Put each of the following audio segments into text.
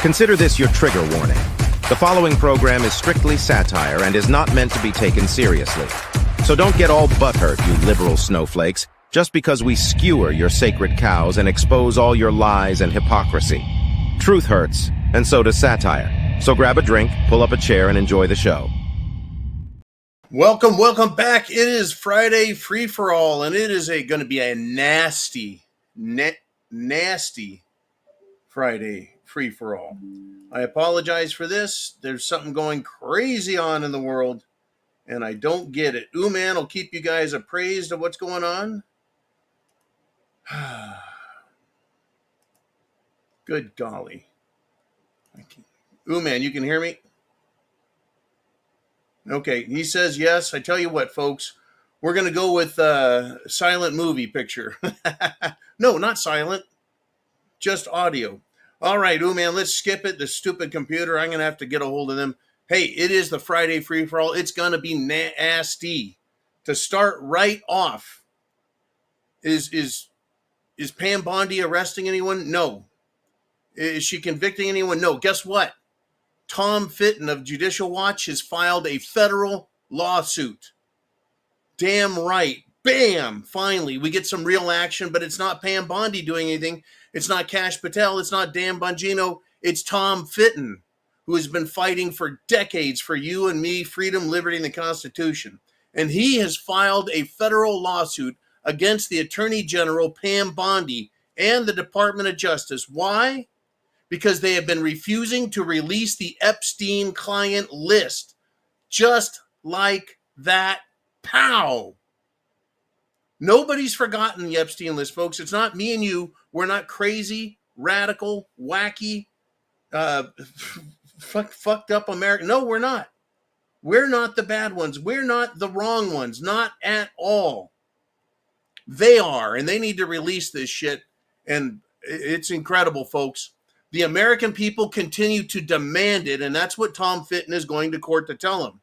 Consider this your trigger warning. The following program is strictly satire and is not meant to be taken seriously. So don't get all butthurt, you liberal snowflakes, just because we skewer your sacred cows and expose all your lies and hypocrisy. Truth hurts, and so does satire. So grab a drink, pull up a chair, and enjoy the show. Welcome back. It is Friday Free-for-All, and it is going to be a nasty Friday Free-for-All. I apologize for this. There's something going crazy on in the world, and I don't get it. Man will keep you guys appraised of what's going on. Good golly. Man, you can hear me? Okay, he says yes. I tell you what, folks, we're going to go with silent movie picture. No, not silent, just audio. All right, man, let's skip it. The stupid computer, I'm going to have to get a hold of them. Hey, it is the Friday Free-for-All. It's going to be nasty. To start right off, is Pam Bondi arresting anyone? No. Is she convicting anyone? No. Guess what? Tom Fitton of Judicial Watch has filed a federal lawsuit. Damn right. Bam! Finally, we get some real action, but it's not Pam Bondi doing anything. It's not Kash Patel. It's not Dan Bongino. It's Tom Fitton, who has been fighting for decades for you and me, freedom, liberty, and the Constitution. And he has filed a federal lawsuit against the Attorney General, Pam Bondi, and the Department of Justice. Why? Because they have been refusing to release the Epstein client list. Just like that. Pow! Nobody's forgotten the Epstein list, folks. It's not me and you. We're not crazy, radical, wacky, fucked up America. No, we're not. We're not the bad ones. We're not the wrong ones. Not at all. They are, and they need to release this shit. And it's incredible, folks. The American people continue to demand it, and that's what Tom Fitton is going to court to tell them.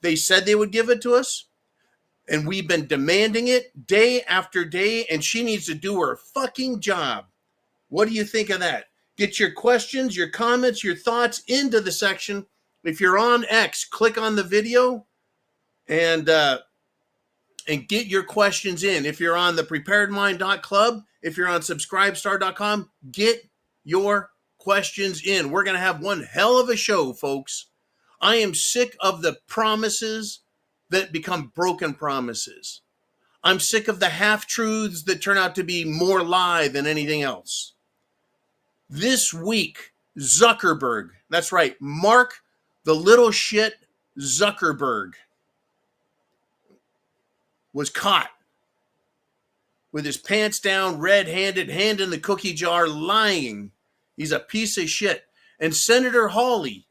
They said they would give it to us, and we've been demanding it day after day, and she needs to do her fucking job. What do you think of that? Get your questions, your comments, your thoughts into the section. If you're on X, click on the video and get your questions in. If you're on the preparedmind.club, if you're on subscribestar.com, get your questions in. We're going to have one hell of a show, folks. I am sick of the promises that become broken promises. I'm sick of the half-truths that turn out to be more lie than anything else. This week, Zuckerberg, that's right, Mark the little shit Zuckerberg, was caught with his pants down, red-handed, hand in the cookie jar, lying. He's a piece of shit. And Senator Hawley,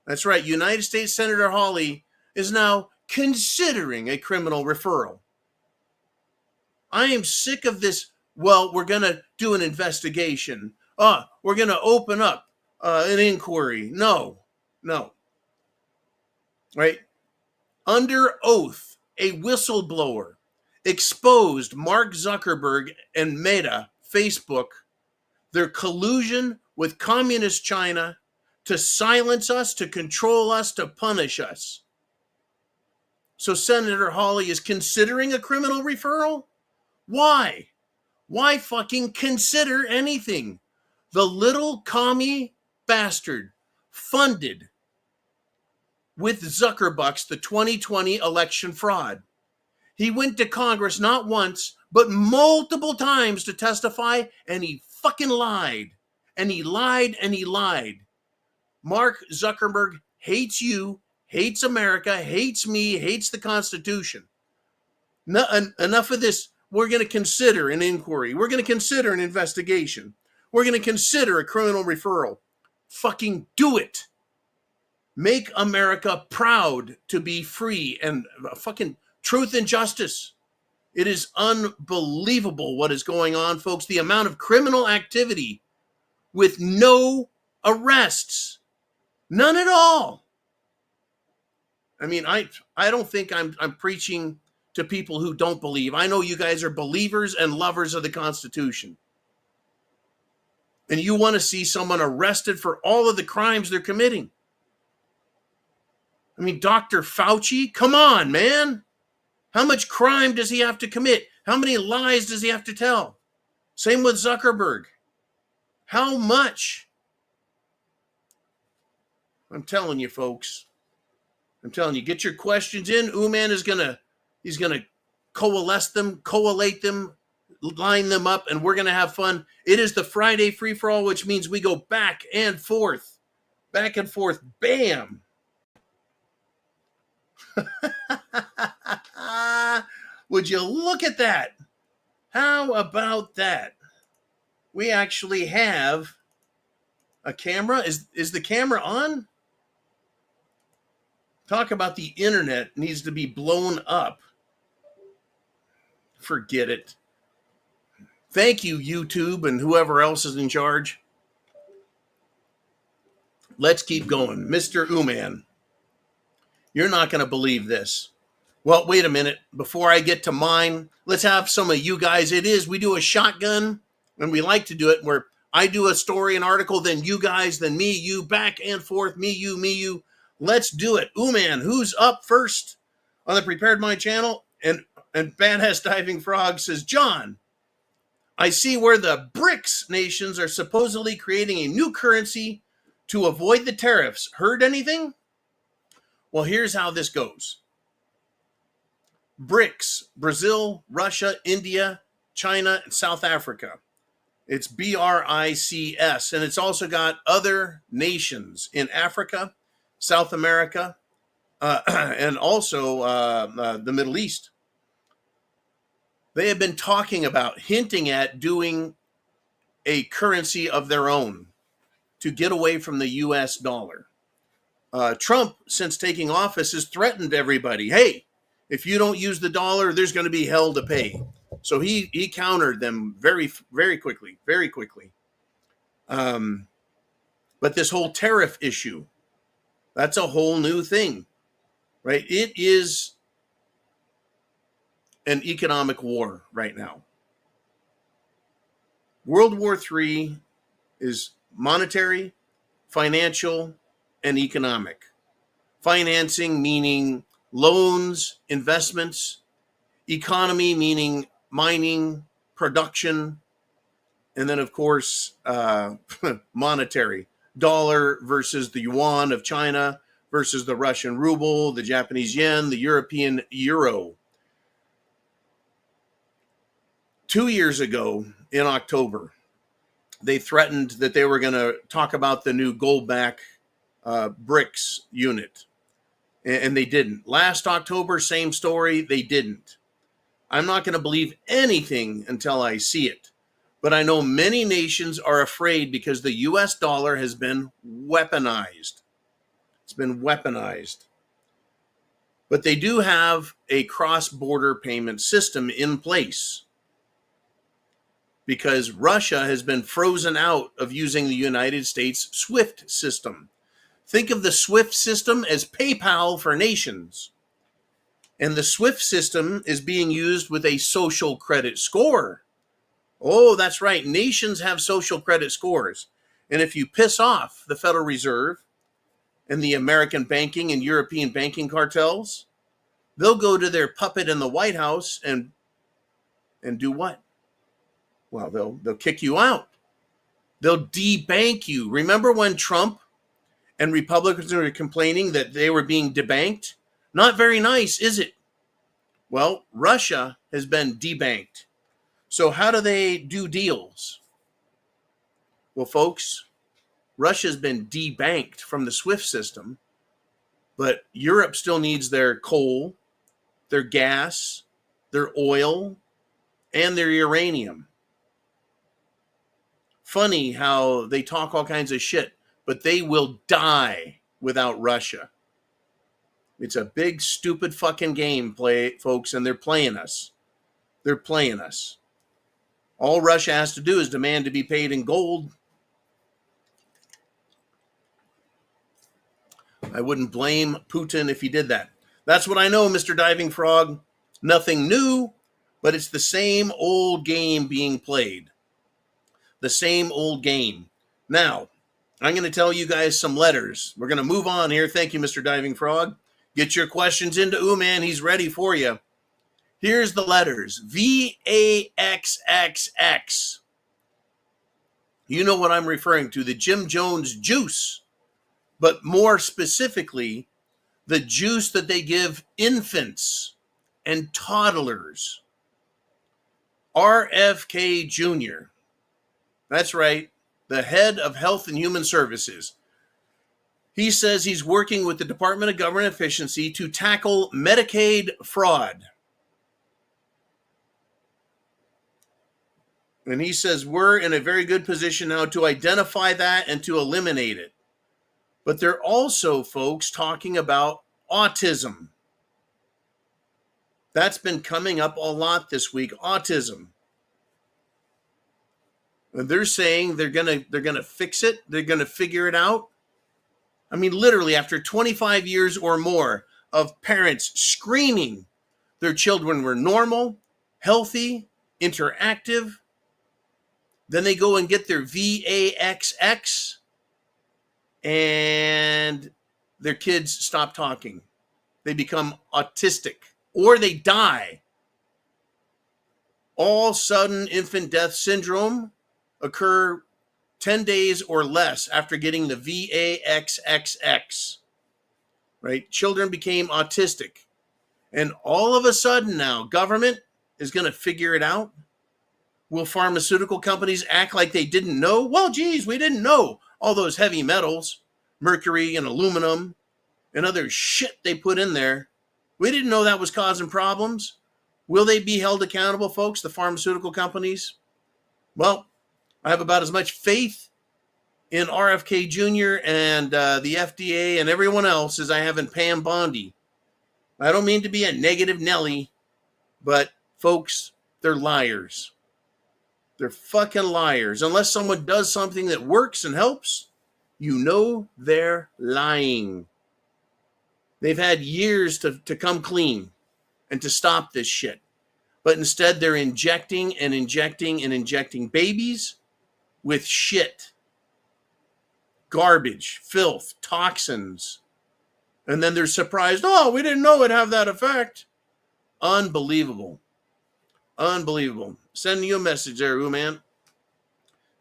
that's right, United States Senator Hawley, is now considering a criminal referral. I am sick of this. Well, we're going to do an investigation. We're going to open up an inquiry. No. Right? Under oath, a whistleblower exposed Mark Zuckerberg and Meta, Facebook, their collusion with communist China to silence us, to control us, to punish us. So Senator Hawley is considering a criminal referral? Why? Why fucking consider anything? The little commie bastard funded with Zuckerbucks the 2020 election fraud. He went to Congress not once, but multiple times to testify, and he fucking lied. And he lied and he lied. Mark Zuckerberg hates you, hates America, hates me, hates the Constitution. No, enough of this. We're going to consider an inquiry. We're going to consider an investigation. We're going to consider a criminal referral. Fucking do it. Make America proud to be free and fucking truth and justice. It is unbelievable what is going on, folks. The amount of criminal activity with no arrests. None at all. I mean, I don't think I'm preaching to people who don't believe. I know you guys are believers and lovers of the Constitution. And you want to see someone arrested for all of the crimes they're committing. I mean, Dr. Fauci, come on, man. How much crime does he have to commit? How many lies does he have to tell? Same with Zuckerberg. How much? I'm telling you, folks. I'm telling you, get your questions in. Uman is he's gonna collate them, line them up, and we're gonna have fun. It is the Friday free for all, which means we go back and forth. Bam. Would you look at that? How about that? We actually have a camera. Is the camera on? Talk about the internet needs to be blown up. Forget it. Thank you, YouTube, and whoever else is in charge. Let's keep going. Mr. Uman, you're not going to believe this. Well, wait a minute. Before I get to mine, let's have some of you guys. We do a shotgun, and we like to do it where I do a story, an article, then you guys, then me, you, back and forth, me, you. Let's do it. Uman, who's up first on the Prepared Mind channel? And Badass Diving Frog says, John, I see where the BRICS nations are supposedly creating a new currency to avoid the tariffs. Heard anything? Well, here's how this goes. BRICS, Brazil, Russia, India, China, and South Africa. It's BRICS, and it's also got other nations in Africa, South America, and also the Middle East. They have been talking about, hinting at doing a currency of their own to get away from the U.S. dollar. Trump, since taking office, has threatened everybody. Hey, if you don't use the dollar, there's going to be hell to pay. So he countered them very, very quickly. But this whole tariff issue, that's a whole new thing, right? It is an economic war right now. World War III is monetary, financial, and economic. Financing meaning loans, investments, economy meaning mining, production, and then, of course, monetary. Dollar versus the yuan of China versus the Russian ruble, the Japanese yen, the European euro. 2 years ago in October, they threatened that they were going to talk about the new gold-backed BRICS unit, and they didn't. Last October, same story, they didn't. I'm not going to believe anything until I see it. But I know many nations are afraid because the U.S. dollar has been weaponized. It's been weaponized. But they do have a cross-border payment system in place because Russia has been frozen out of using the United States SWIFT system. Think of the SWIFT system as PayPal for nations. And the SWIFT system is being used with a social credit score. Oh, that's right. Nations have social credit scores. And if you piss off the Federal Reserve and the American banking and European banking cartels, they'll go to their puppet in the White House and do what? Well, they'll kick you out. They'll debank you. Remember when Trump and Republicans were complaining that they were being debanked? Not very nice, is it? Well, Russia has been debanked. So how do they do deals? Well, folks, Russia's been debanked from the SWIFT system, but Europe still needs their coal, their gas, their oil, and their uranium. Funny how they talk all kinds of shit, but they will die without Russia. It's a big, stupid fucking game, folks, and they're playing us. They're playing us. All Russia has to do is demand to be paid in gold. I wouldn't blame Putin if he did that. That's what I know, Mr. Diving Frog. Nothing new, but it's the same old game being played. the same old game. Now, I'm going to tell you guys some letters. We're going to move on here. Thank you, Mr. Diving Frog. Get your questions into Ooman. He's ready for you. Here's the letters. VAXXX. You know what I'm referring to, the Jim Jones juice, but more specifically, the juice that they give infants and toddlers. RFK Jr. That's right, the head of Health and Human Services. He says he's working with the Department of Government Efficiency to tackle Medicaid fraud. And he says we're in a very good position now to identify that and to eliminate it. But they're also, folks, talking about autism. That's been coming up a lot this week, autism. And they're saying they're gonna fix it. They're gonna figure it out. I mean, literally, after 25 years or more of parents screaming their children were normal, healthy, interactive, then they go and get their VAXX, and their kids stop talking. They become autistic, or they die. All sudden infant death syndrome occur 10 days or less after getting the VAXXX, right? Children became autistic. And all of a sudden now, government is going to figure it out. Will pharmaceutical companies act like they didn't know? Well, geez, we didn't know all those heavy metals, mercury and aluminum and other shit they put in there. We didn't know that was causing problems. Will they be held accountable, folks, the pharmaceutical companies? Well, I have about as much faith in RFK Jr. and the FDA and everyone else as I have in Pam Bondi. I don't mean to be a negative Nelly, but folks, they're liars. They're fucking liars. Unless someone does something that works and helps, you know they're lying. They've had years to come clean and to stop this shit. But instead, they're injecting and injecting and injecting babies with shit. Garbage, filth, toxins. And then they're surprised, oh, we didn't know it'd have that effect. Unbelievable. Unbelievable. Sending you a message there, man.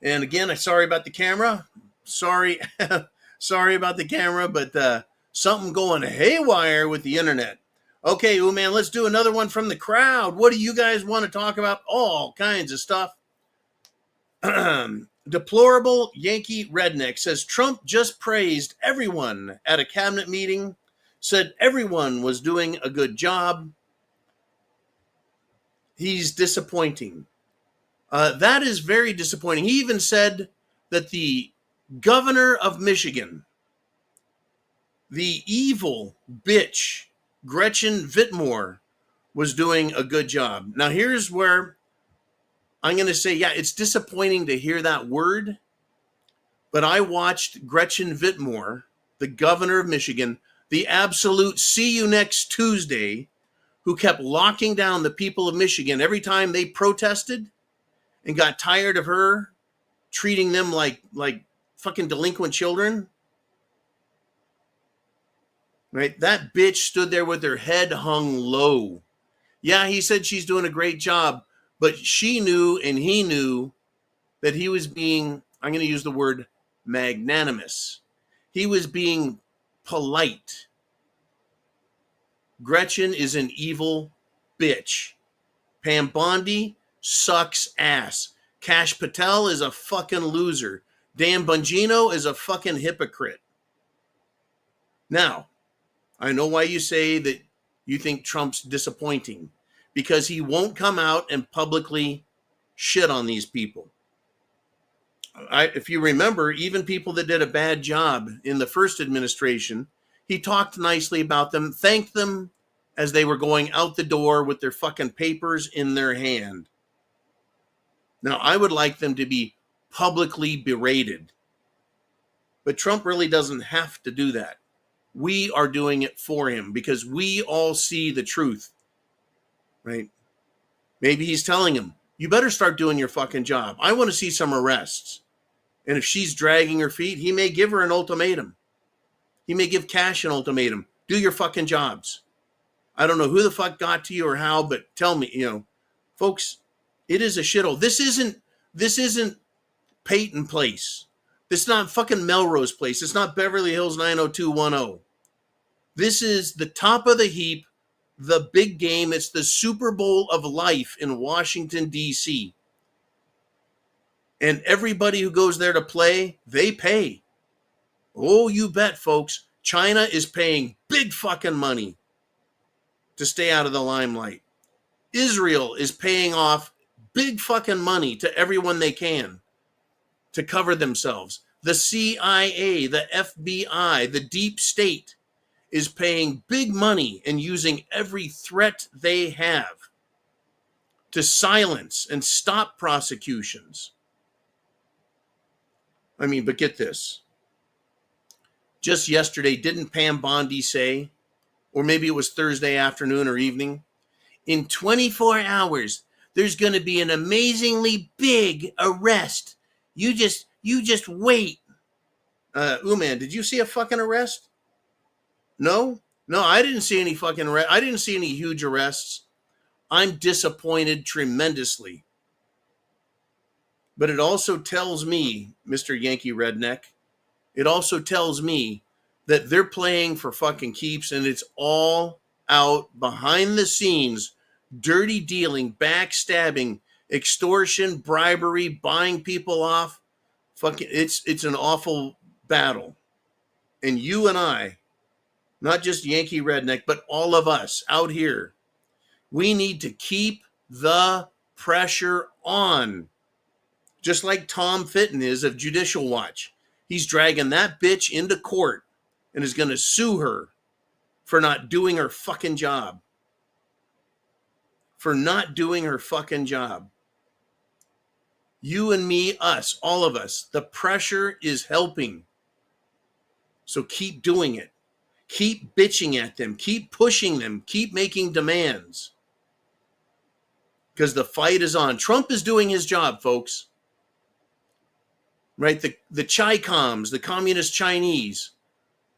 And again, I'm sorry about the camera. Sorry about the camera, but something going haywire with the internet. Okay, man, let's do another one from the crowd. What do you guys want to talk about? All kinds of stuff. Deplorable Yankee Redneck says Trump just praised everyone at a cabinet meeting, said everyone was doing a good job. He's disappointing. That is very disappointing. He even said that the governor of Michigan, the evil bitch, Gretchen Whitmer, was doing a good job. Now, here's where I'm going to say, yeah, it's disappointing to hear that word, but I watched Gretchen Whitmer, the governor of Michigan, the absolute see you next Tuesday, who kept locking down the people of Michigan every time they protested and got tired of her treating them like fucking delinquent children. Right? That bitch stood there with her head hung low. Yeah, he said she's doing a great job, but she knew and he knew that he was being, I'm going to use the word magnanimous. He was being polite. Gretchen is an evil bitch. Pam Bondi sucks ass. Kash Patel is a fucking loser. Dan Bongino is a fucking hypocrite. Now, I know why you say that you think Trump's disappointing, because he won't come out and publicly shit on these people. If you remember, even people that did a bad job in the first administration, he talked nicely about them, thanked them as they were going out the door with their fucking papers in their hand. Now, I would like them to be publicly berated, but Trump really doesn't have to do that. We are doing it for him because we all see the truth, right? Maybe he's telling him, you better start doing your fucking job. I want to see some arrests. And if she's dragging her feet, he may give her an ultimatum. He may give Cash an ultimatum. Do your fucking jobs. I don't know who the fuck got to you or how, but tell me, folks, it is a shithole. This isn't Peyton Place. This is not fucking Melrose Place. It's not Beverly Hills 90210. This is the top of the heap, the big game. It's the Super Bowl of life in Washington, D.C. And everybody who goes there to play, they pay. Oh, you bet, folks. China is paying big fucking money to stay out of the limelight. Israel is paying off big fucking money to everyone they can to cover themselves. The CIA, the FBI, the deep state is paying big money and using every threat they have to silence and stop prosecutions. I mean, but get this. Just yesterday, didn't Pam Bondi say, or maybe it was Thursday afternoon or evening, in 24 hours, there's going to be an amazingly big arrest. You just wait. Uman, did you see a fucking arrest? No, I didn't see any fucking arrest. I didn't see any huge arrests. I'm disappointed tremendously. But it also tells me, Mr. Yankee Redneck, it also tells me that they're playing for fucking keeps, and it's all out behind the scenes, dirty dealing, backstabbing, extortion, bribery, buying people off. Fucking, it's an awful battle. And you and I, not just Yankee Redneck, but all of us out here, we need to keep the pressure on. Just like Tom Fitton is of Judicial Watch. He's dragging that bitch into court and is going to sue her for not doing her fucking job. For not doing her fucking job. You and me, us, all of us, the pressure is helping. So keep doing it. Keep bitching at them. Keep pushing them. Keep making demands. Because the fight is on. Trump is doing his job, folks. Right? The Chi-Coms, the communist Chinese,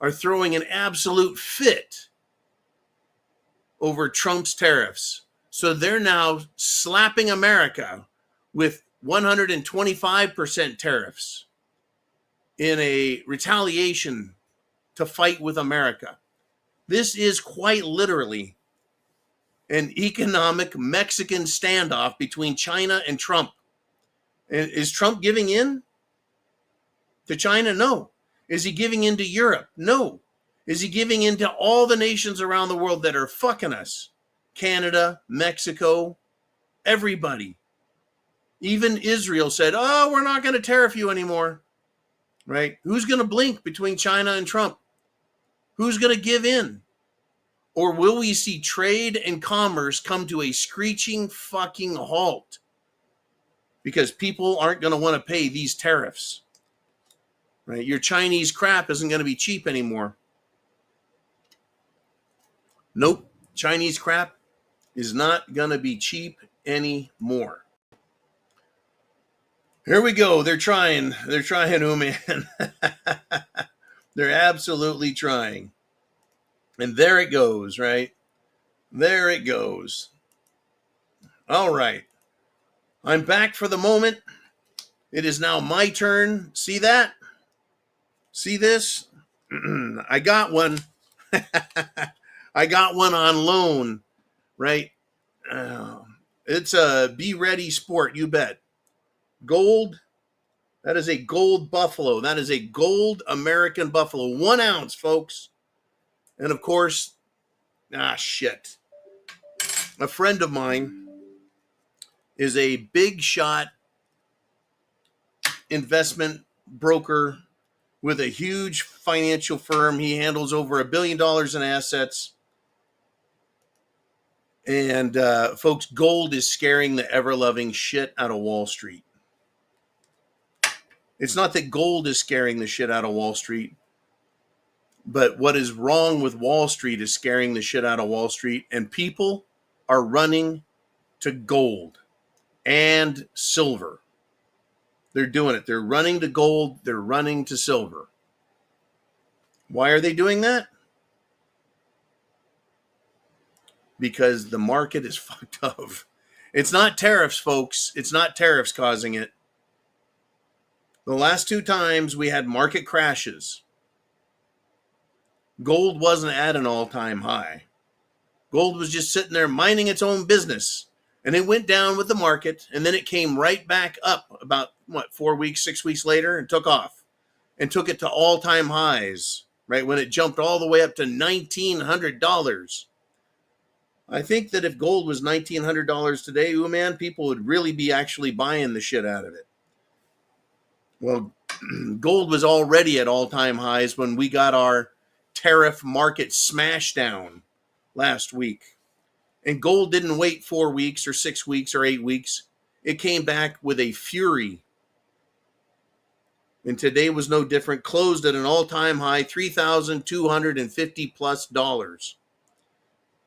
are throwing an absolute fit over Trump's tariffs. So they're now slapping America with 125% tariffs in a retaliation to fight with America. This is quite literally an economic Mexican standoff between China and Trump. Is Trump giving in to China? No. Is he giving in to Europe? No. Is he giving in to all the nations around the world that are fucking us? Canada, Mexico, everybody. Even Israel said, oh, we're not going to tariff you anymore. Right? Who's going to blink between China and Trump? Who's going to give in? Or will we see trade and commerce come to a screeching fucking halt? Because people aren't going to want to pay these tariffs. Right? Your Chinese crap isn't going to be cheap anymore. Nope. Chinese crap is not going to be cheap anymore. Here we go. They're trying, oh man. They're absolutely trying. And there it goes, right? There it goes. All right. I'm back for the moment. It is now my turn. See that? See this? I got one. I got one on loan, right? It's a be ready sport, you bet. Gold. That is a gold buffalo. That is a gold American buffalo. 1 ounce, folks. And of course, shit. A friend of mine is a big shot investment broker with a huge financial firm. He handles over $1 billion in assets. And folks, gold is scaring the ever-loving shit out of Wall Street. It's not that gold is scaring the shit out of Wall Street, but what is wrong with Wall Street is scaring the shit out of Wall Street, and people are running to gold. and silver. They're doing it. They're running to gold. They're running to silver. Why are they doing that? Because the market is fucked up. It's not tariffs, folks. It's not tariffs causing it. The last 2 times we had market crashes, gold wasn't at an all-time high. Gold was just sitting there minding its own business. And it went down with the market, and then it came right back up about, 4 weeks, 6 weeks later, and took off and took it to all-time highs, right, when it jumped all the way up to $1,900. I think that if gold was $1,900 today, man, people would really be actually buying the shit out of it. Well, gold was already at all-time highs when we got our tariff market smash down last week. And gold didn't wait 4 weeks or 6 weeks or 8 weeks. It came back with a fury. And today was no different. Closed at an all-time high, $3,250 plus.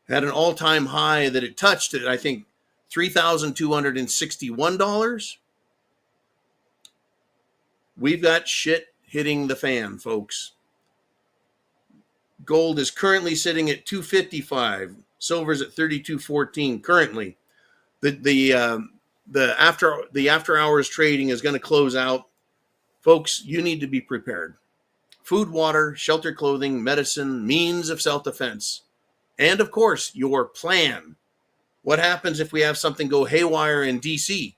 Had an all-time high that it touched at, I think, $3,261. We've got shit hitting the fan, folks. Gold is currently sitting at $255. Silver's at $32.14 currently. The after hours trading is going to close out. Folks, you need to be prepared. Food, water, shelter, clothing, medicine, means of self-defense, and of course, your plan. What happens if we have something go haywire in DC?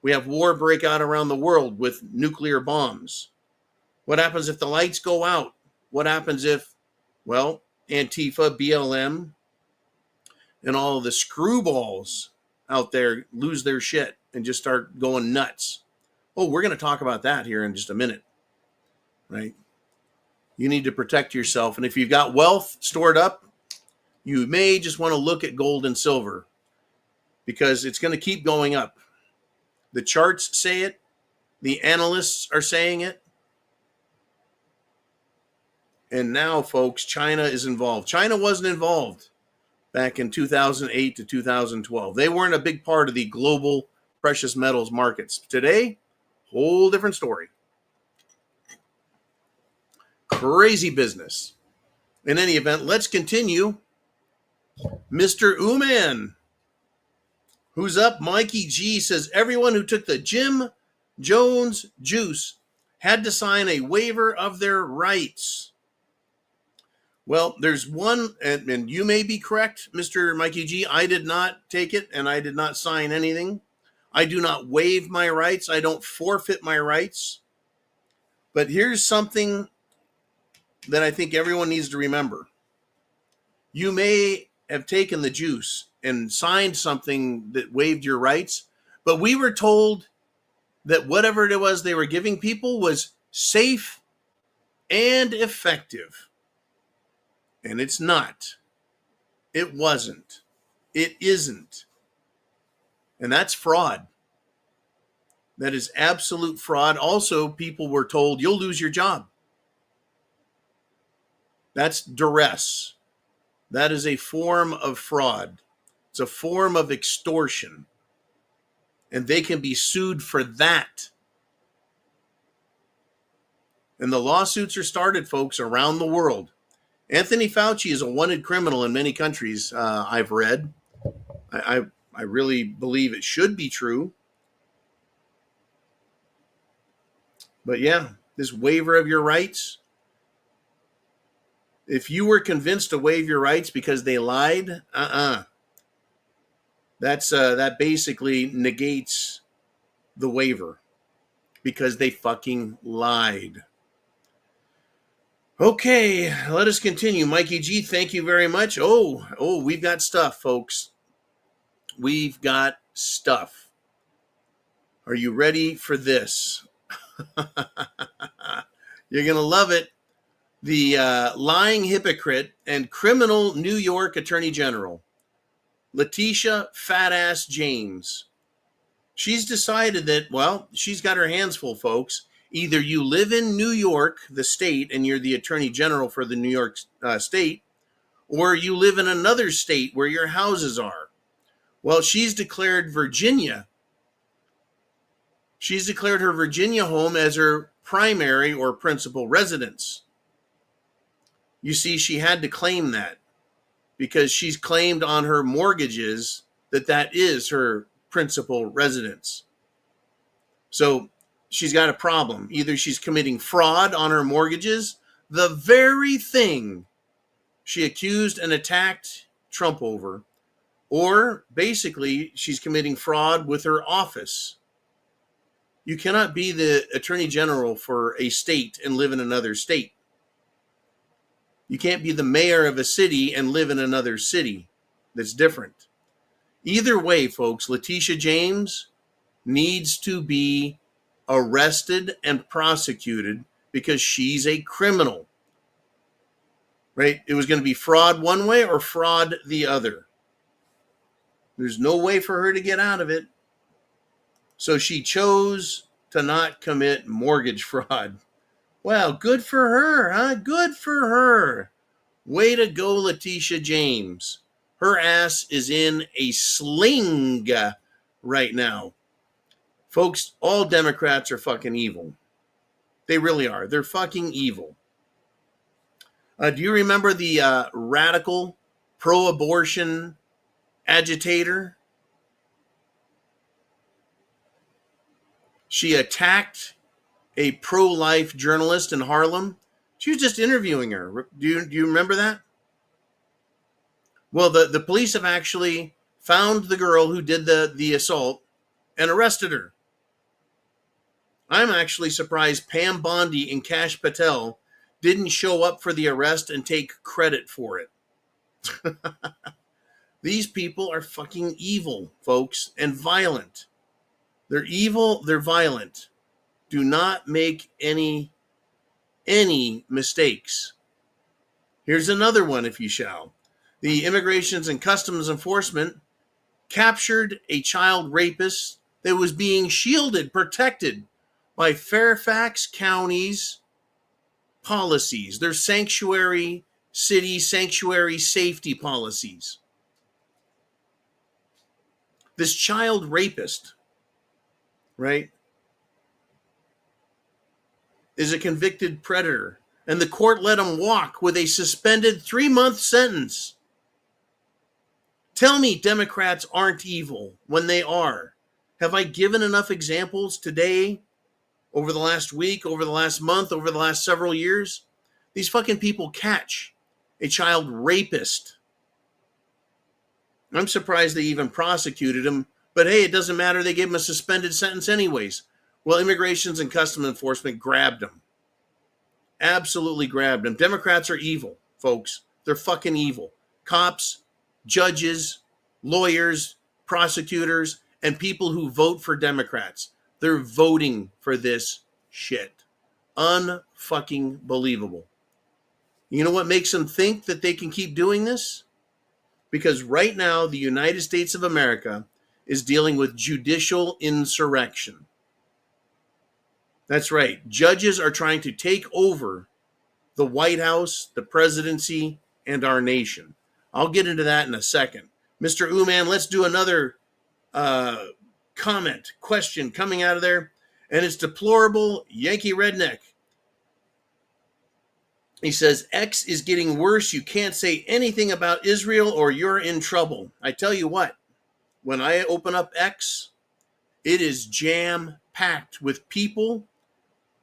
We have war break out around the world with nuclear bombs. What happens if the lights go out? What happens if, well, Antifa, BLM, and all of the screwballs out there lose their shit and just start going nuts? Oh, we're going to talk about that here in just a minute, right? You need to protect yourself. And if you've got wealth stored up, you may just want to look at gold and silver because it's going to keep going up. The charts say it. The analysts are saying it. And now, folks, China is involved. China wasn't involved back in 2008 to 2012. They weren't a big part of the global precious metals markets. Today, whole different story. Crazy business. In any event, let's continue. Mr. Uman, who's up? Mikey G says everyone who took the Jim Jones juice had to sign a waiver of their rights. Well, there's one, and you may be correct, Mr. Mikey G. I did not take it, and I did not sign anything. I do not waive my rights. I don't forfeit my rights. But here's something that I think everyone needs to remember. You may have taken the juice and signed something that waived your rights, but we were told that whatever it was they were giving people was safe and effective. And it's not. It wasn't. It isn't. And that's fraud. That is absolute fraud. Also, people were told you'll lose your job. That's duress. That is a form of fraud. It's a form of extortion. And they can be sued for that. And the lawsuits are started, folks, around the world. Anthony Fauci is a wanted criminal in many countries, I've read. I really believe it should be true. But yeah, this waiver of your rights. If you were convinced to waive your rights because they lied, that basically negates the waiver because they fucking lied. Okay, let us continue. Mikey G, thank you very much. Oh, we've got stuff, folks. We've got stuff. Are you ready for this? You're going to love it. The lying hypocrite and criminal New York Attorney General, Letitia Fat-Ass James. She's decided that, well, she's got her hands full, folks. Either you live in New York, the state, and you're the Attorney General for the New York state, or you live in another state where your houses are. Well, she's declared Virginia She's declared her Virginia home as her primary or principal residence. You see, she had to claim that because she's claimed on her mortgages that that is her principal residence. So she's got a problem. Either she's committing fraud on her mortgages, the very thing she accused and attacked Trump over, or basically she's committing fraud with her office. You cannot be the attorney general for a state and live in another state. You can't be the mayor of a city and live in another city. That's different. Either way, folks, Letitia James needs to be arrested and prosecuted because she's a criminal. Right? It was going to be fraud one way or fraud the other. There's no way for her to get out of it. So she chose to not commit mortgage fraud. Well, good for her, huh? Good for her. Way to go, Letitia James. Her ass is in a sling right now. Folks, all Democrats are fucking evil. They really are. They're fucking evil. Do you remember the radical pro-abortion agitator? She attacked a pro-life journalist in Harlem. She was just interviewing her. Do you remember that? Well, the police have actually found the girl who did the assault and arrested her. I'm actually surprised Pam Bondi and Kash Patel didn't show up for the arrest and take credit for it. These people are fucking evil, folks, and violent. They're evil, they're violent. Do not make any mistakes. Here's another one, if you shall. The Immigrations and Customs Enforcement captured a child rapist that was being shielded, protected by Fairfax County's policies, their sanctuary city, sanctuary safety policies. This child rapist, right, is a convicted predator, and the court let him walk with a suspended 3-month sentence. Tell me Democrats aren't evil when they are. Have I given enough examples today, over the last week, over the last month, over the last several years? These fucking people catch a child rapist. I'm surprised they even prosecuted him, but hey, it doesn't matter. They gave him a suspended sentence anyways. Well, Immigrations and Customs Enforcement grabbed him. Absolutely grabbed him. Democrats are evil, folks. They're fucking evil. Cops, judges, lawyers, prosecutors, and people who vote for Democrats. They're voting for this shit. Unfucking believable. You know what makes them think that they can keep doing this? Because right now, the United States of America is dealing with judicial insurrection. That's right. Judges are trying to take over the White House, the presidency, and our nation. I'll get into that in a second. Mr. Uman, let's do another comment, question coming out of there. And it's deplorable Yankee Redneck. He says, X is getting worse. You can't say anything about Israel or you're in trouble. I tell you what, when I open up X, it is jam-packed with people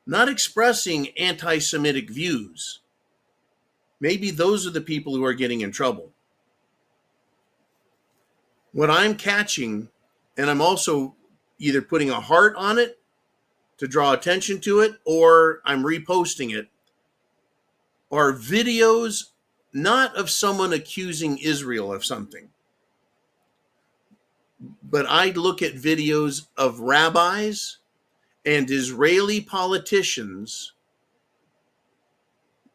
not expressing anti-Semitic views. Maybe those are the people who are getting in trouble. What I'm catching, and I'm also either putting a heart on it to draw attention to it, or I'm reposting it, are videos not of someone accusing Israel of something, but I look at videos of rabbis and Israeli politicians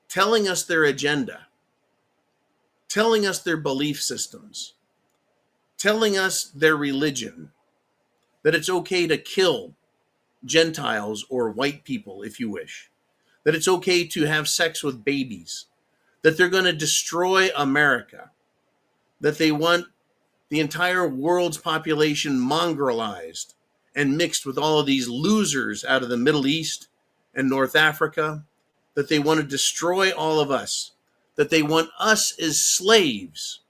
telling us their agenda, telling us their belief systems, telling us their religion, that it's okay to kill Gentiles or white people, if you wish, that it's okay to have sex with babies, that they're going to destroy America, that they want the entire world's population mongrelized and mixed with all of these losers out of the Middle East and North Africa, that they want to destroy all of us, that they want us as slaves.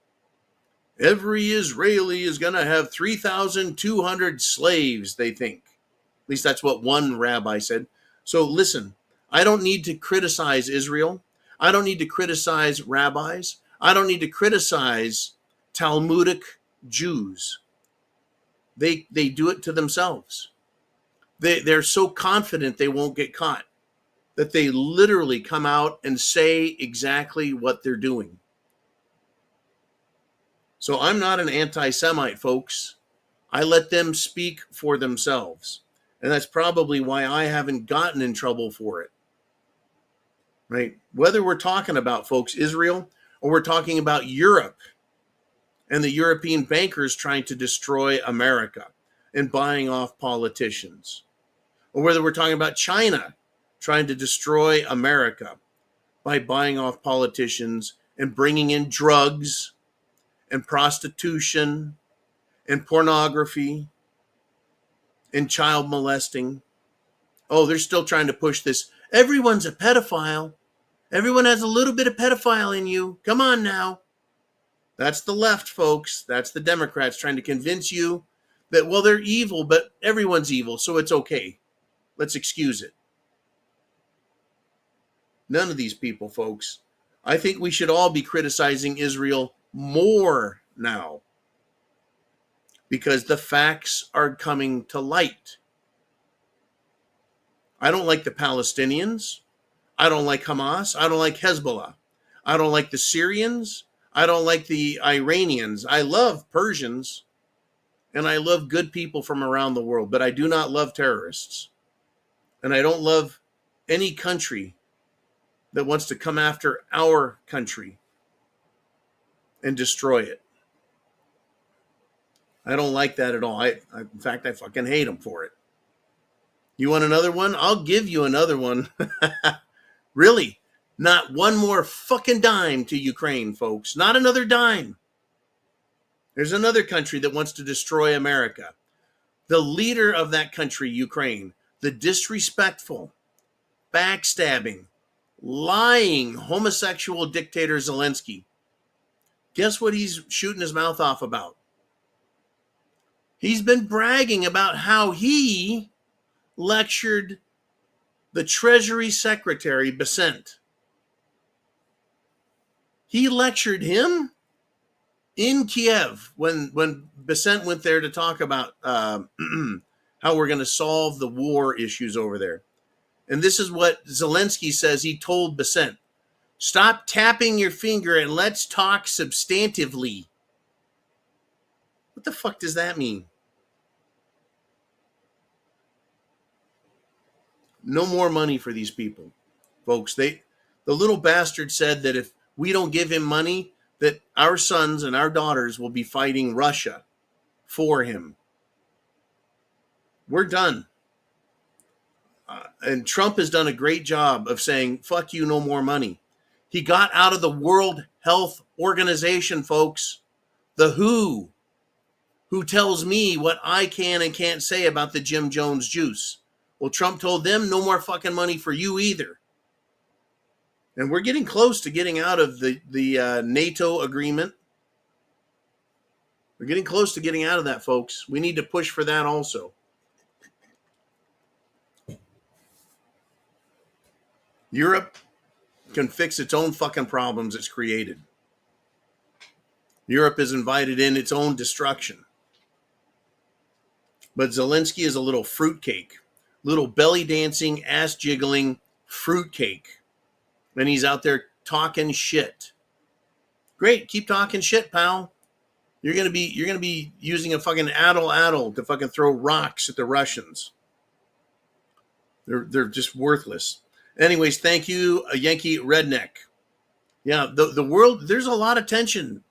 Every Israeli is going to have 3,200 slaves, they think. At least that's what one rabbi said. So listen, I don't need to criticize Israel. I don't need to criticize rabbis. I don't need to criticize Talmudic Jews. They do it to themselves. They're so confident they won't get caught that they literally come out and say exactly what they're doing. So I'm not an anti-Semite, folks. I let them speak for themselves. And that's probably why I haven't gotten in trouble for it. Right? Whether we're talking about, folks, Israel, or we're talking about Europe and the European bankers trying to destroy America and buying off politicians, or whether we're talking about China trying to destroy America by buying off politicians and bringing in drugs and prostitution and pornography and child molesting. Oh, they're still trying to push this. Everyone's a pedophile. Everyone has a little bit of pedophile in you. Come on now. That's the left, folks. That's the Democrats trying to convince you that, well, they're evil, but everyone's evil, so it's okay. Let's excuse it. None of these people, folks. I think we should all be criticizing Israel more now because the facts are coming to light. I don't like the Palestinians. I don't like Hamas. I don't like Hezbollah. I don't like the Syrians. I don't like the Iranians. I love Persians, and I love good people from around the world, but I do not love terrorists. And I don't love any country that wants to come after our country and destroy it. I don't like that at all. In fact, I fucking hate them for it. You want another one? I'll give you another one. Really, not one more fucking dime to Ukraine, folks. Not another dime. There's another country that wants to destroy America. The leader of that country, Ukraine, the disrespectful, backstabbing, lying, homosexual dictator Zelensky. Guess what he's shooting his mouth off about? He's been bragging about how he lectured the Treasury Secretary, Bessent. He lectured him in Kiev when Bessent went there to talk about how we're going to solve the war issues over there. And this is what Zelensky says he told Bessent. Stop tapping your finger and let's talk substantively. What the fuck does that mean? No more money for these people, folks. The little bastard said that if we don't give him money, that our sons and our daughters will be fighting Russia for him. We're done. And Trump has done a great job of saying, fuck you, no more money. He got out of the World Health Organization, folks. The WHO, who tells me what I can and can't say about the Jim Jones juice. Well, Trump told them no more fucking money for you either. And we're getting close to getting out of the NATO agreement. We're getting close to getting out of that, folks. We need to push for that also. Europe can fix its own fucking problems it's created. Europe has invited in its own destruction. But Zelensky is a little fruitcake, little belly dancing, ass jiggling fruitcake. And he's out there talking shit. Great, keep talking shit, pal. You're gonna be using a fucking addle to fucking throw rocks at the Russians. They're just worthless. Anyways, thank you, a Yankee redneck. Yeah, the world, there's a lot of tension.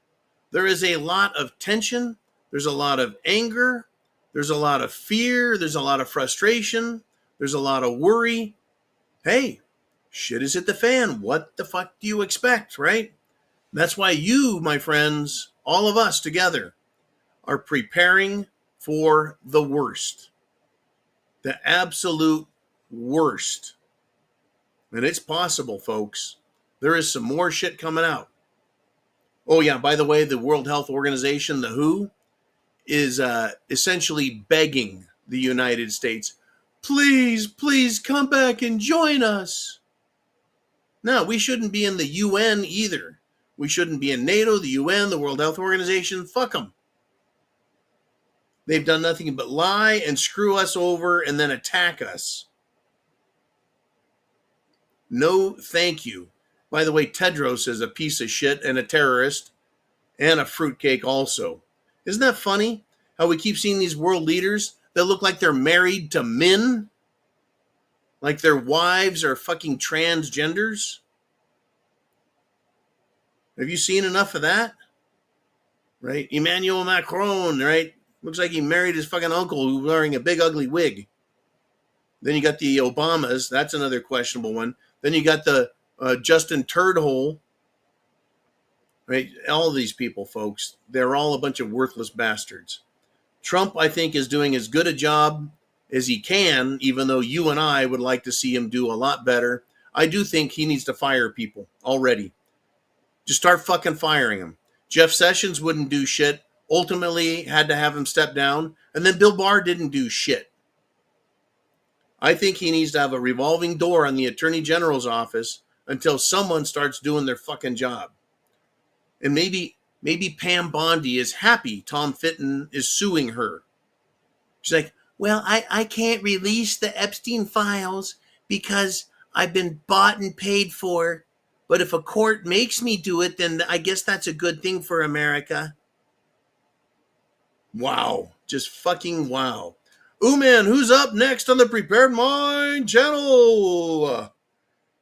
There is a lot of tension. There's a lot of anger. There's a lot of fear. There's a lot of frustration. There's a lot of worry. Hey, shit is hit the fan. What the fuck do you expect, right? That's why you, my friends, all of us together, are preparing for the worst. The absolute worst. And it's possible, folks. There is some more shit coming out. Oh, yeah, by the way, the World Health Organization, the WHO, is essentially begging the United States, please, please come back and join us. No, we shouldn't be in the UN either. We shouldn't be in NATO, the UN, the World Health Organization. Fuck them. They've done nothing but lie and screw us over and then attack us. No, thank you. By the way, Tedros is a piece of shit and a terrorist and a fruitcake also. Isn't that funny? How we keep seeing these world leaders that look like they're married to men? Like their wives are fucking transgenders? Have you seen enough of that? Right? Emmanuel Macron, right? Looks like he married his fucking uncle who's wearing a big ugly wig. Then you got the Obamas. That's another questionable one. Then you got the Justin Turdhole. Right? All of these people, folks, they're all a bunch of worthless bastards. Trump, I think, is doing as good a job as he can, even though you and I would like to see him do a lot better. I do think he needs to fire people already. Just start fucking firing them. Jeff Sessions wouldn't do shit. Ultimately had to have him step down. And then Bill Barr didn't do shit. I think he needs to have a revolving door on the Attorney General's office until someone starts doing their fucking job. And maybe Pam Bondi is happy Tom Fitton is suing her. She's like, well, I can't release the Epstein files because I've been bought and paid for. But if a court makes me do it, then I guess that's a good thing for America. Wow. Just fucking wow. Ooh, man, who's up next on the Prepared Mind channel?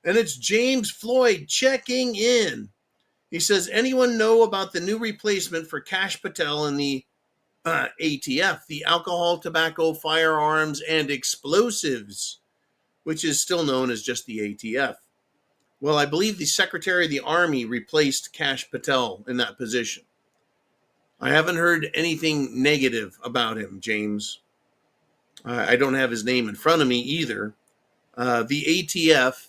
And it's James Floyd checking in. He says, anyone know about the new replacement for Kash Patel in the ATF, the Alcohol, Tobacco, Firearms, and Explosives, which is still known as just the ATF? Well, I believe the Secretary of the Army replaced Kash Patel in that position. I haven't heard anything negative about him, James. I don't have his name in front of me either. The ATF,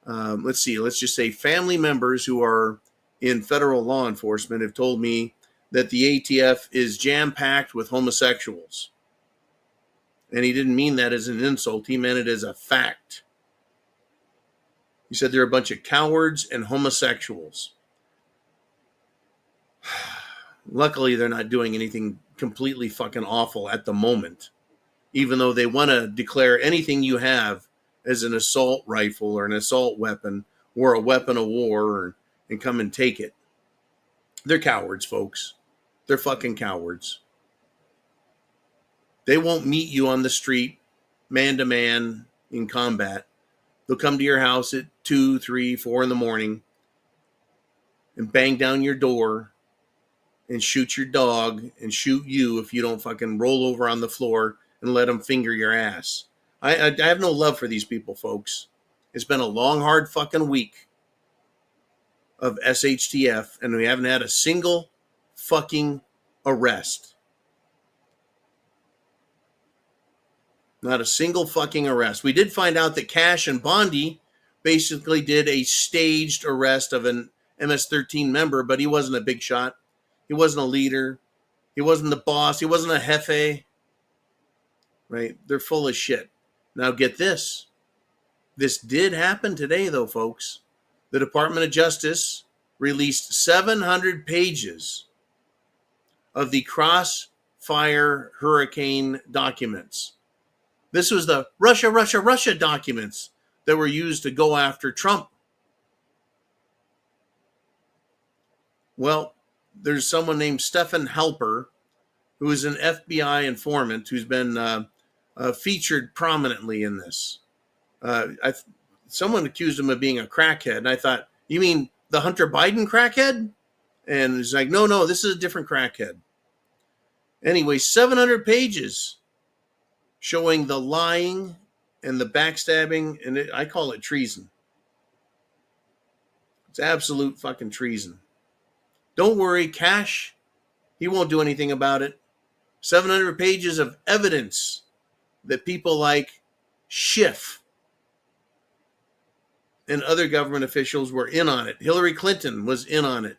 let's just say family members who are in federal law enforcement have told me that the ATF is jam-packed with homosexuals. And he didn't mean that as an insult. He meant it as a fact. He said they're a bunch of cowards and homosexuals. Luckily, they're not doing anything completely fucking awful at the moment, even though they want to declare anything you have as an assault rifle or an assault weapon or a weapon of war and come and take it. They're cowards, folks. They're fucking cowards. They won't meet you on the street, man to man, in combat. They'll come to your house at 2, 3, 4 in the morning and bang down your door and shoot your dog and shoot you if you don't fucking roll over on the floor and let them finger your ass. I have no love for these people, folks. It's been a long, hard fucking week of SHTF, and we haven't had a single fucking arrest. Not a single fucking arrest. We did find out that Kash and Bondi basically did a staged arrest of an MS-13 member, but he wasn't a big shot. He wasn't a leader. He wasn't the boss. He wasn't a jefe. Right? They're full of shit. Now get this. This did happen today, though, folks. The Department of Justice released 700 pages of the Crossfire Hurricane documents. This was the Russia documents that were used to go after Trump. Well, there's someone named Stephen Halper, who is an FBI informant who's been featured prominently in this. Someone accused him of being a crackhead, and I thought, you mean the Hunter Biden crackhead? And he's like, no, this is a different crackhead. Anyway, 700 pages showing the lying and the backstabbing, and I call it treason. It's absolute fucking treason. Don't worry, Kash, he won't do anything about it. 700 pages of evidence that people like Schiff and other government officials were in on it. Hillary Clinton was in on it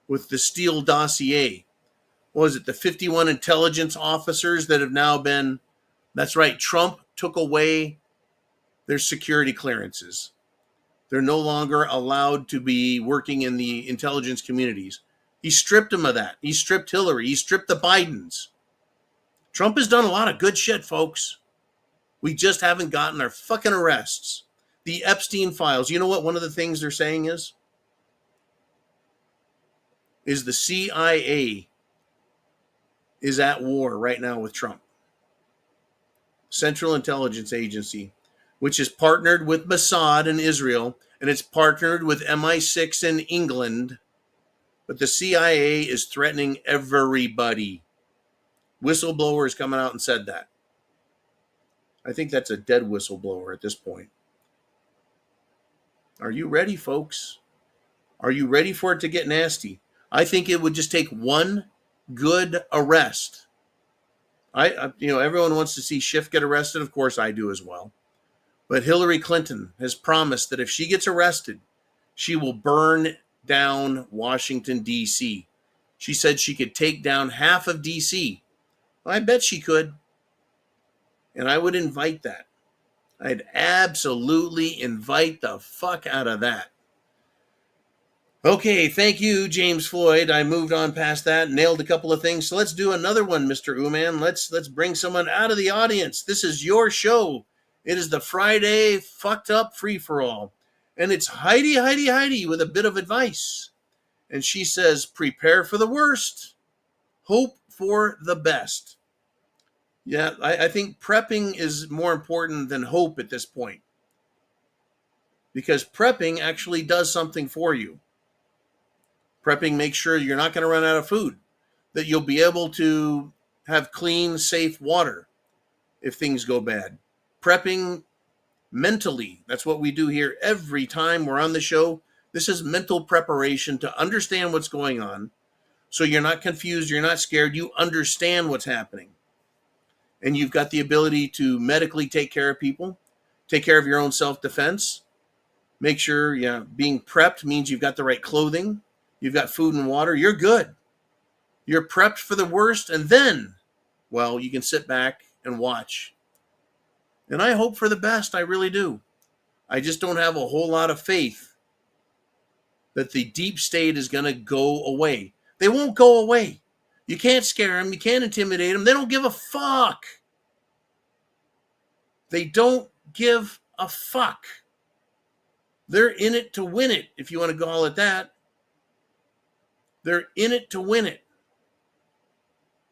with the Steele dossier. What was it, the 51 intelligence officers that have now been, that's right, Trump took away their security clearances. They're no longer allowed to be working in the intelligence communities. He stripped them of that. He stripped Hillary. He stripped the Bidens. Trump has done a lot of good shit, folks. We just haven't gotten our fucking arrests. The Epstein files. You know what one of the things they're saying is? Is the CIA is at war right now with Trump. Central Intelligence Agency, which is partnered with Mossad in Israel, and it's partnered with MI6 in England. But the CIA is threatening everybody. Whistleblowers coming out and said that. I think that's a dead whistleblower at this point. Are you ready, folks? Are you ready for it to get nasty? I think it would just take one good arrest. Everyone wants to see Schiff get arrested. Of course, I do as well. But Hillary Clinton has promised that if she gets arrested, she will burn down Washington, D.C. She said she could take down half of D.C. Well, I bet she could. And I would invite that. I'd absolutely invite the fuck out of that. Okay, thank you, James Floyd. I moved on past that, nailed a couple of things. So let's do another one, Mr. Uman. Let's bring someone out of the audience. This is your show. It is the Friday fucked up free-for-all. And it's Heidi with a bit of advice. And she says, prepare for the worst, hope for the best. Yeah, I think prepping is more important than hope at this point. Because prepping actually does something for you. Prepping makes sure you're not going to run out of food, that you'll be able to have clean, safe water if things go bad. Prepping mentally, that's what we do here every time we're on the show. This is mental preparation to understand what's going on. So you're not confused, you're not scared, you understand what's happening. And you've got the ability to medically take care of people, take care of your own self-defense. Make sure, being prepped means you've got the right clothing, you've got food and water, you're good. You're prepped for the worst, and then, well, you can sit back and watch. And I hope for the best, I really do. I just don't have a whole lot of faith that the deep state is going to go away. They won't go away. You can't scare them. You can't intimidate them. They don't give a fuck. They don't give a fuck. They're in it to win it, if you want to call it that. They're in it to win it.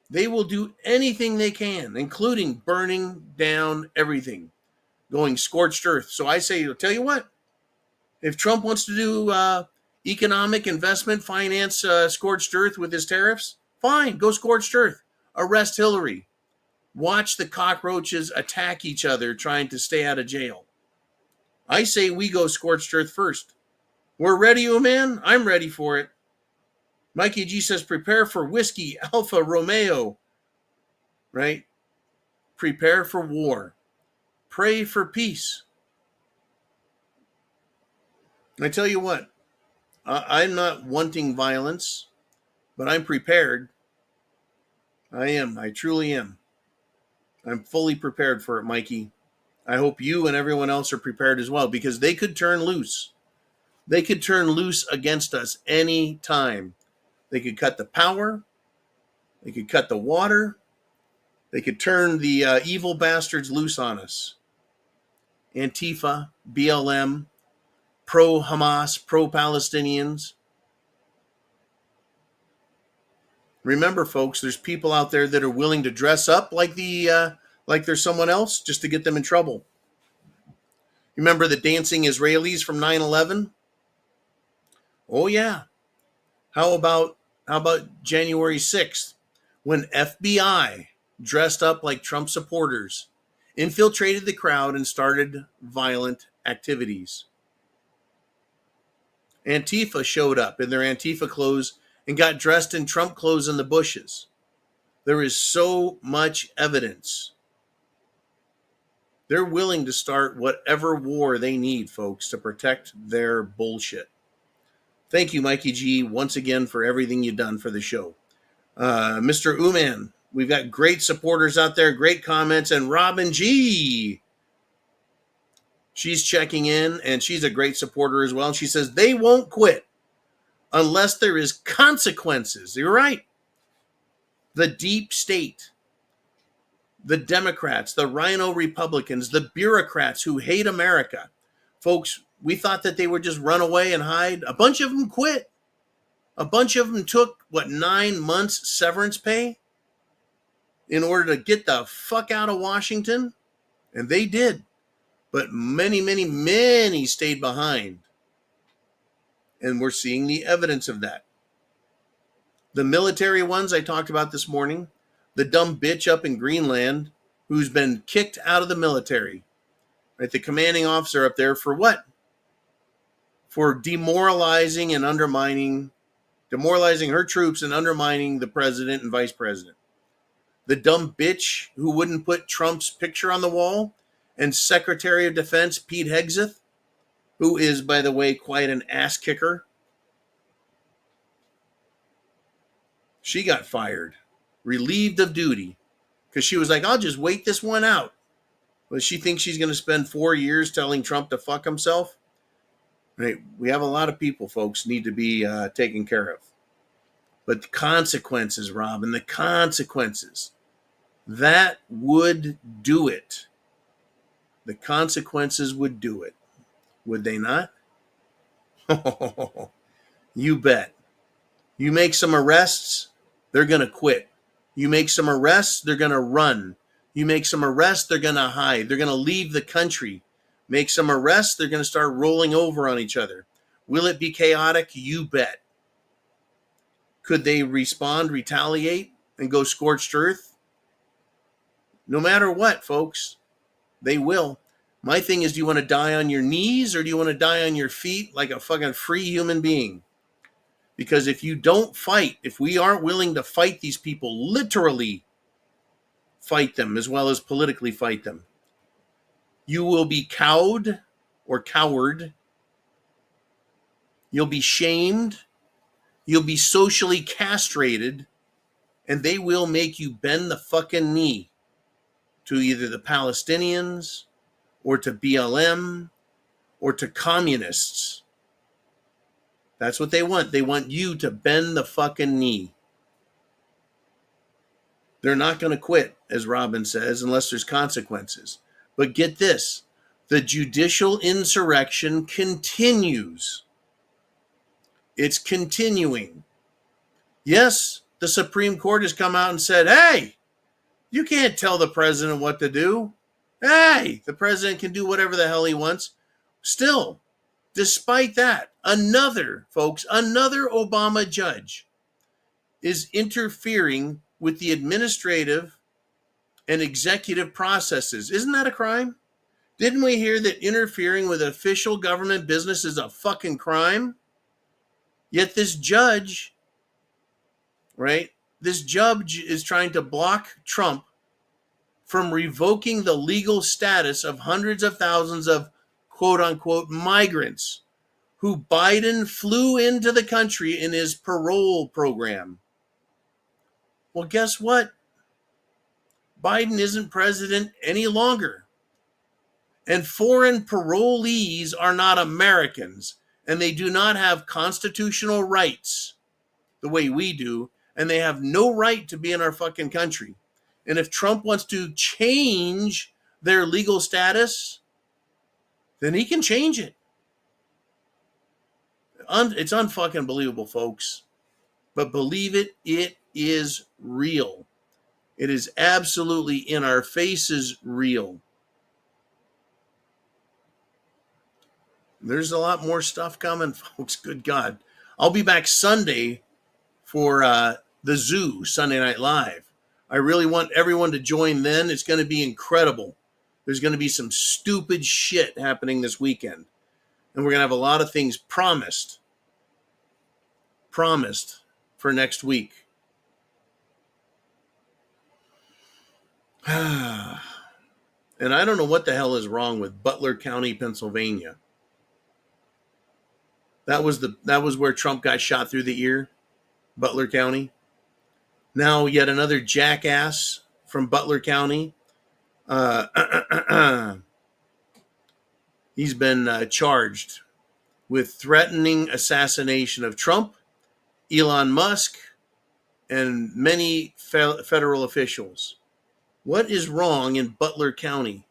They will do anything they can, including burning down everything, going scorched earth. So I say, I'll tell you what, if Trump wants to do economic investment, finance scorched earth with his tariffs, fine, go scorched earth. Arrest Hillary. Watch the cockroaches attack each other trying to stay out of jail. I say we go scorched earth first. We're ready, you man? I'm ready for it. Mikey G says, prepare for whiskey, Alfa Romeo. Right? Prepare for war. Pray for peace. I tell you what, I'm not wanting violence, but I'm prepared. I am. I truly am. I'm fully prepared for it, Mikey. I hope you and everyone else are prepared as well, because they could turn loose. They could turn loose against us any time. They could cut the power. They could cut the water. They could turn the evil bastards loose on us. Antifa, BLM, pro-Hamas, pro-Palestinians. Remember, folks, there's people out there that are willing to dress up like they're someone else just to get them in trouble. Remember the dancing Israelis from 9/11? Oh yeah. How about January 6th, when FBI dressed up like Trump supporters, infiltrated the crowd and started violent activities? Antifa showed up in their Antifa clothes and got dressed in Trump clothes in the bushes. There is so much evidence They're willing to start whatever war they need, folks, to protect their bullshit. Thank you, Mikey G, once again for everything you've done for the show. Mr. Uman, we've got great supporters out there, great comments, and Robin G. She's checking in, and she's a great supporter as well. She says they won't quit unless there is consequences. You're right. The deep state, the Democrats, the rhino Republicans, the bureaucrats who hate America. Folks, we thought that they would just run away and hide. A bunch of them quit. A bunch of them took, 9 months severance pay in order to get the fuck out of Washington? And they did. But many, many, many stayed behind. And we're seeing the evidence of that. The military ones I talked about this morning, the dumb bitch up in Greenland who's been kicked out of the military. Right? The commanding officer up there for what? For demoralizing her troops and undermining the president and vice president. The dumb bitch who wouldn't put Trump's picture on the wall, and Secretary of Defense Pete Hegseth, who is, by the way, quite an ass kicker. She got fired, relieved of duty, because she was like, I'll just wait this one out. But she thinks she's going to spend 4 years telling Trump to fuck himself. Right? We have a lot of people, folks, need to be taken care of. But the consequences, Rob, and the consequences, that would do it. The consequences would do it. Would they not? You bet. You make some arrests, they're going to quit. You make some arrests, they're going to run. You make some arrests, they're going to hide. They're going to leave the country. Make some arrests, they're going to start rolling over on each other. Will it be chaotic? You bet. Could they respond, retaliate, and go scorched earth? No matter what, folks, they will. My thing is, do you want to die on your knees or do you want to die on your feet like a fucking free human being? Because if you don't fight, if we aren't willing to fight these people, literally fight them as well as politically fight them, you will be cowed or coward. You'll be shamed. You'll be socially castrated. And they will make you bend the fucking knee to either the Palestinians or to BLM or to communists. That's what they want. They want you to bend the fucking knee. They're not going to quit, as Robin says, unless there's consequences. But get this, the judicial insurrection continues. It's continuing. Yes, the Supreme Court has come out and said, hey, you can't tell the president what to do. Hey, the president can do whatever the hell he wants. Still, despite that, another Obama judge is interfering with the administrative and executive processes. Isn't that a crime? Didn't we hear that interfering with official government business is a fucking crime? Yet this judge, right? This judge is trying to block Trump from revoking the legal status of hundreds of thousands of quote unquote migrants who Biden flew into the country in his parole program. Well, guess what? Biden isn't president any longer. And foreign parolees are not Americans, and they do not have constitutional rights the way we do, and they have no right to be in our fucking country. And if Trump wants to change their legal status, then he can change it. It's unfucking believable, folks. But believe it, it is real. It is absolutely in our faces real. There's a lot more stuff coming, folks. Good God. I'll be back Sunday for the Zoo, Sunday Night Live. I really want everyone to join then. It's going to be incredible. There's going to be some stupid shit happening this weekend. And we're going to have a lot of things promised for next week. And I don't know what the hell is wrong with Butler County, Pennsylvania. That was where Trump got shot through the ear, Butler County. Now yet another jackass from Butler County. He's been charged with threatening assassination of Trump, Elon Musk, and many federal officials. What is wrong in Butler County?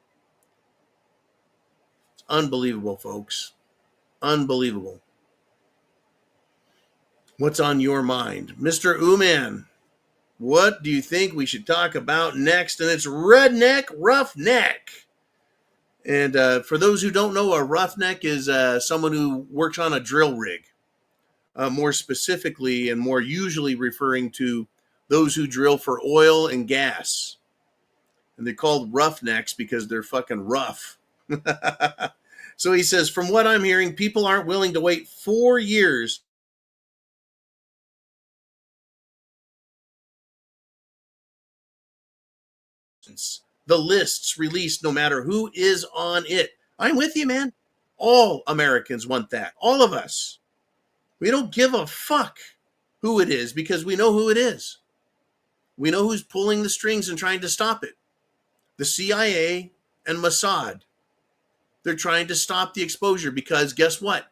It's unbelievable, folks. Unbelievable. What's on your mind? Mr. Uman, what do you think we should talk about next? And it's redneck roughneck. And for those who don't know, a roughneck is someone who works on a drill rig. More specifically and more usually referring to those who drill for oil and gas. And they're called roughnecks because they're fucking rough. So he says, from what I'm hearing, people aren't willing to wait 4 years the lists released no matter who is on it. I'm with you, man. All Americans want that. All of us. We don't give a fuck who it is because we know who it is. We know who's pulling the strings and trying to stop it. The CIA and Mossad. They're trying to stop the exposure because guess what?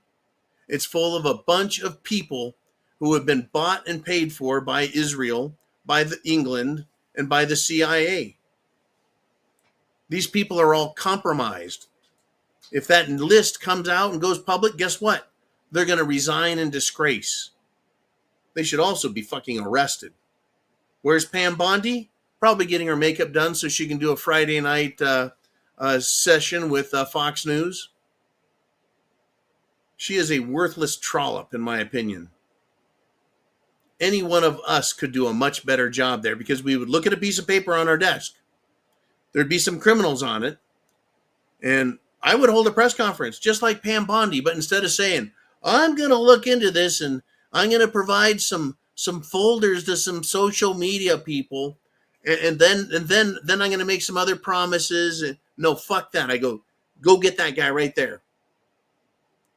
It's full of a bunch of people who have been bought and paid for by Israel, by England, and by the CIA. These people are all compromised. If that list comes out and goes public, guess what? They're going to resign in disgrace. They should also be fucking arrested. Where's Pam Bondi? Probably getting her makeup done so she can do a Friday night session with Fox News. She is a worthless trollop, in my opinion. Any one of us could do a much better job there because we would look at a piece of paper on our desk. There'd be some criminals on it. And I would hold a press conference just like Pam Bondi, but instead of saying, I'm going to look into this and I'm going to provide some folders to some social media people and then I'm going to make some other promises. No, fuck that. I go get that guy right there.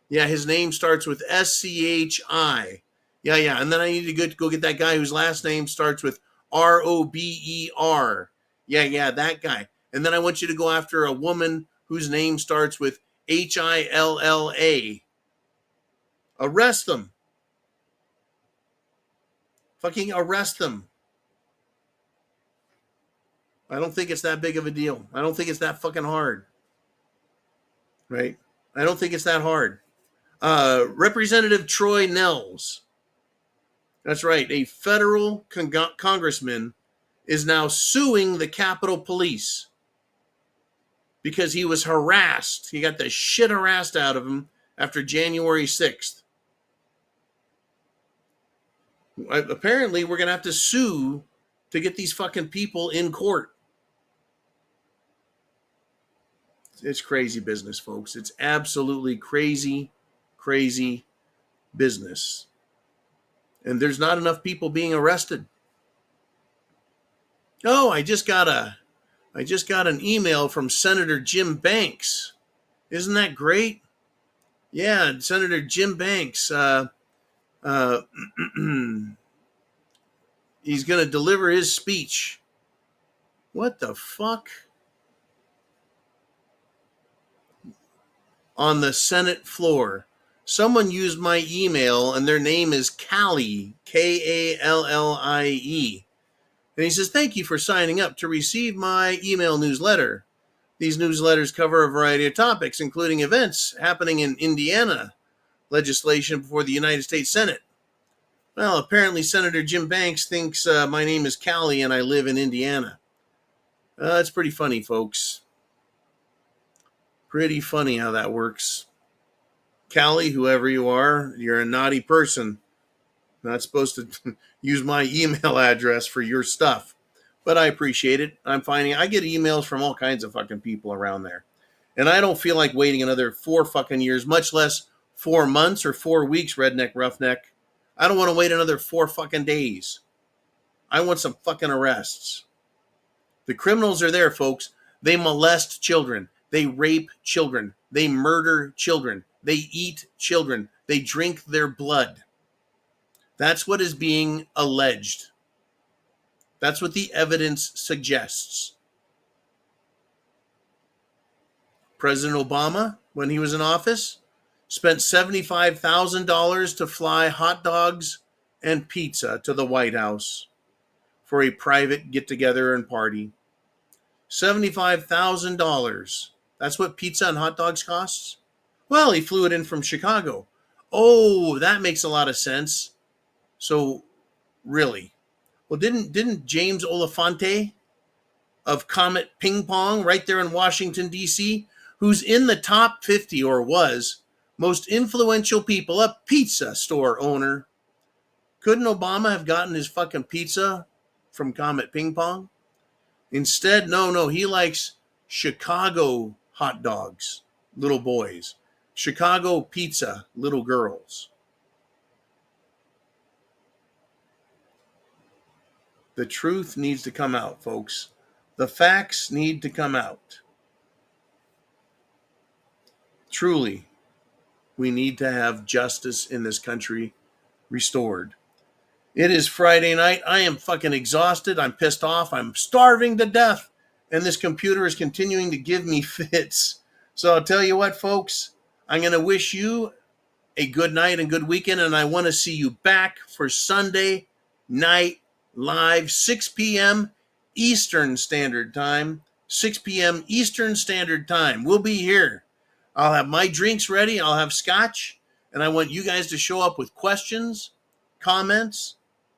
Yeah, his name starts with SCHI. Yeah. And then I need to go get that guy whose last name starts with ROBER. Yeah, that guy. And then I want you to go after a woman whose name starts with HILLA. Arrest them. Fucking arrest them. I don't think it's that big of a deal. I don't think it's that fucking hard. Right? I don't think it's that hard. Representative Troy Nehls. That's right. A federal congressman is now suing the Capitol Police because he was harassed. He got the shit harassed out of him after January 6th. Apparently, we're going to have to sue to get these fucking people in court. It's crazy business, folks. It's absolutely crazy business. And there's not enough people being arrested. Oh, I just got an email from Senator Jim Banks. Isn't that great? Yeah, Senator Jim Banks. He's going to deliver his speech. What the fuck? On the Senate floor. Someone used my email and their name is Callie, Kallie. And he says, thank you for signing up to receive my email newsletter. These newsletters cover a variety of topics, including events happening in Indiana, legislation before the United States Senate. Well, apparently Senator Jim Banks thinks my name is Callie and I live in Indiana. It's pretty funny, folks. Pretty funny how that works. Callie, whoever you are, you're a naughty person. Not supposed to use my email address for your stuff. But I appreciate it. I get emails from all kinds of fucking people around there. And I don't feel like waiting another 4 fucking years, much less 4 months or 4 weeks, redneck roughneck. I don't want to wait another 4 fucking days. I want some fucking arrests. The criminals are there, folks. They molest children. They rape children. They murder children. They eat children. They drink their blood. That's what is being alleged. That's what the evidence suggests. President Obama, when he was in office, spent $75,000 to fly hot dogs and pizza to the White House for a private get-together and party. $75,000. That's what pizza and hot dogs costs? Well, he flew it in from Chicago. Oh, that makes a lot of sense. So, really? Well, didn't James Oliphante of Comet Ping Pong right there in Washington, D.C., who's in the top 50 or was most influential people, a pizza store owner, couldn't Obama have gotten his fucking pizza from Comet Ping Pong? Instead, no, he likes Chicago hot dogs, little boys, Chicago pizza, little girls. The truth needs to come out, folks. The facts need to come out. Truly, we need to have justice in this country restored. It is Friday night. I am fucking exhausted. I'm pissed off. I'm starving to death. And this computer is continuing to give me fits. So I'll tell you what, folks. I'm going to wish you a good night and good weekend. And I want to see you back for Sunday night live, 6 p.m. Eastern Standard Time. 6 p.m. Eastern Standard Time. We'll be here. I'll have my drinks ready. I'll have scotch. And I want you guys to show up with questions, comments,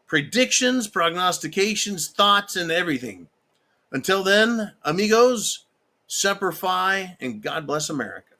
predictions, prognostications, thoughts, and everything. Until then, amigos, semper fi, and God bless America.